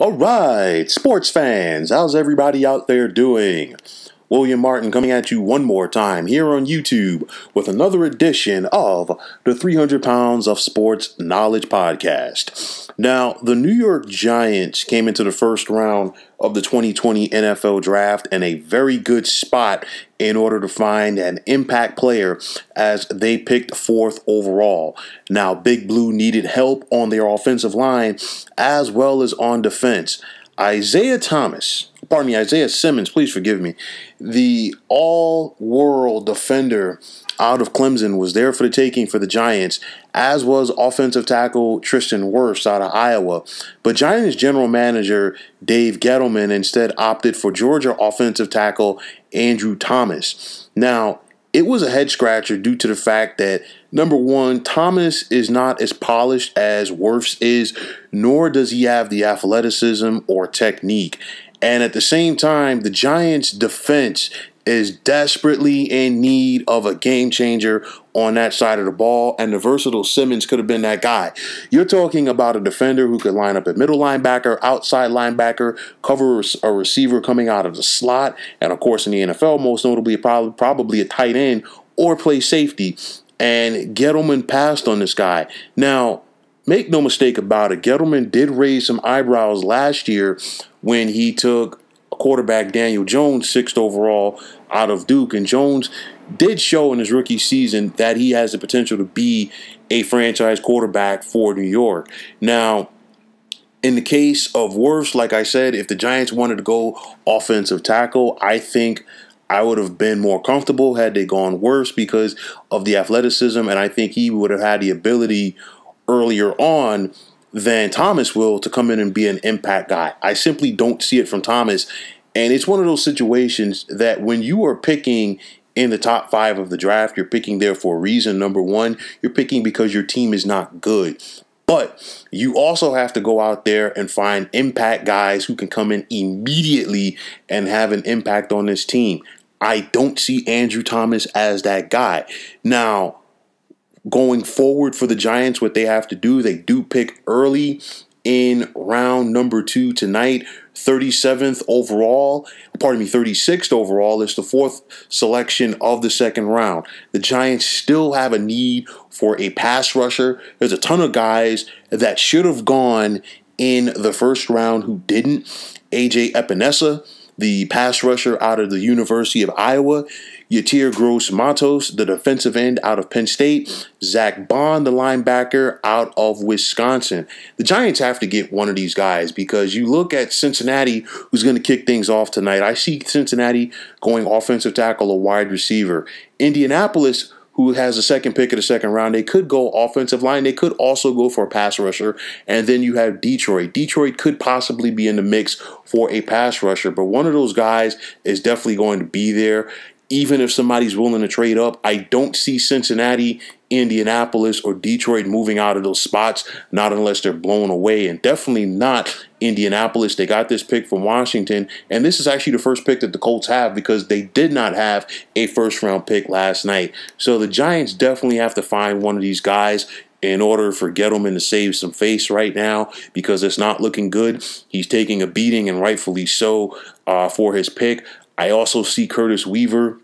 All right, sports fans, how's everybody out there doing? William Martin coming at you one more time here on YouTube with another edition of the 300 Pounds of Sports Knowledge podcast. Now, the New York Giants came into the first round of the 2020 NFL Draft in a very good spot in order to find an impact player as they picked fourth overall. Now, Big Blue needed help on their offensive line as well as on defense. Isaiah Simmons, please forgive me, the all-world defender out of Clemson was there for the taking for the Giants, as was offensive tackle Tristan Wirfs out of Iowa. But Giants general manager Dave Gettleman instead opted for Georgia offensive tackle Andrew Thomas. Now, it was a head-scratcher due to the fact that, number one, Thomas is not as polished as Wirfs is, nor does he have the athleticism or technique. And at the same time, the Giants' defense is desperately in need of a game changer on that side of the ball, and the versatile Simmons could have been that guy. You're talking about a defender who could line up at middle linebacker, outside linebacker, cover a receiver coming out of the slot, and of course in the NFL, most notably probably a tight end or play safety. And Gettleman passed on this guy. Now, make no mistake about it, Gettleman did raise some eyebrows last year when he took quarterback Daniel Jones, 6th overall out of Duke. And Jones did show in his rookie season that he has the potential to be a franchise quarterback for New York. Now, in the case of Wirfs, like I said, if the Giants wanted to go offensive tackle, I think I would have been more comfortable had they gone Wirfs because of the athleticism, and I think he would have had the ability earlier on than Thomas will to come in and be an impact guy. I simply don't see it from Thomas. And it's one of those situations that when you are picking in the top 5 of the draft, you're picking there for a reason. Number one, you're picking because your team is not good. But you also have to go out there and find impact guys who can come in immediately and have an impact on this team. I don't see Andrew Thomas as that guy. Now, going forward for the Giants, what they have to do, they do pick early in round number 2 tonight, 36th overall. It's the 4th selection of the second round. The Giants still have a need for a pass rusher. There's a ton of guys that should have gone in the first round who didn't. AJ Epinesa, the pass rusher out of the University of Iowa. Yatir Gross-Matos, the defensive end out of Penn State. Zach Bond, the linebacker out of Wisconsin. The Giants have to get one of these guys because you look at Cincinnati, who's going to kick things off tonight. I see Cincinnati going offensive tackle or wide receiver. Indianapolis, who has the second pick of the second round, they could go offensive line. They could also go for a pass rusher. And then you have Detroit. Detroit could possibly be in the mix for a pass rusher, but one of those guys is definitely going to be there. Even if somebody's willing to trade up, I don't see Cincinnati, Indianapolis, or Detroit moving out of those spots, not unless they're blown away, and definitely not Indianapolis. They got this pick from Washington, and this is actually the first pick that the Colts have because they did not have a first-round pick last night. So the Giants definitely have to find one of these guys in order for Gettleman to save some face right now because it's not looking good. He's taking a beating, and rightfully so, for his pick. I also see Curtis Weaver,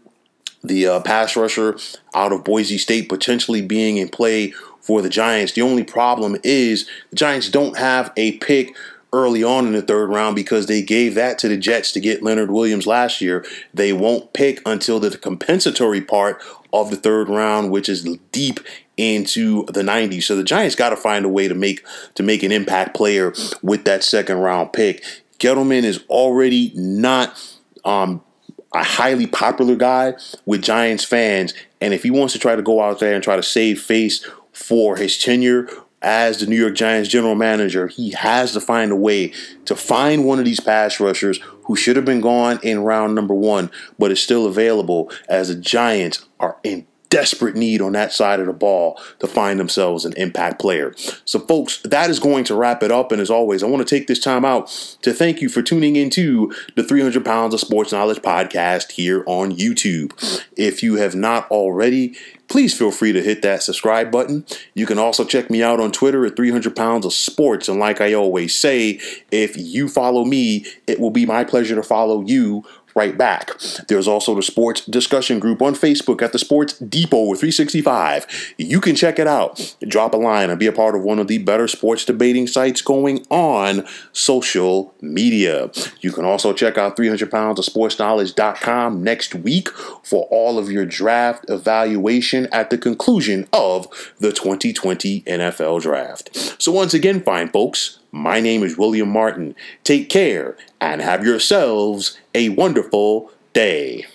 the pass rusher out of Boise State, potentially being in play for the Giants. The only problem is the Giants don't have a pick early on in the third round because they gave that to the Jets to get Leonard Williams last year. They won't pick until the compensatory part of the third round, which is deep into the 90s. So the Giants got to find a way to make an impact player with that second round pick. Gettleman is already not a highly popular guy with Giants fans, and if he wants to try to go out there and try to save face for his tenure as the New York Giants general manager, he has to find a way to find one of these pass rushers who should have been gone in round number 1, but is still available, as the Giants are in desperate need on that side of the ball to find themselves an impact player. So, folks, that is going to wrap it up. And as always, I want to take this time out to thank you for tuning into the 300 Pounds of Sports Knowledge podcast here on YouTube. If you have not already, please feel free to hit that subscribe button. You can also check me out on Twitter at 300 Pounds of Sports. And like I always say, if you follow me, it will be my pleasure to follow you right back. There's also the sports discussion group on Facebook at the Sports Depot 365. You can check it out. Drop a line and be a part of one of the better sports debating sites going on social media. You can also check out 300pounds of sportsknowledge.com next week for all of your draft evaluation at the conclusion of the 2020 NFL Draft. So once again, fine folks, my name is William Martin. Take care and have yourselves a wonderful day.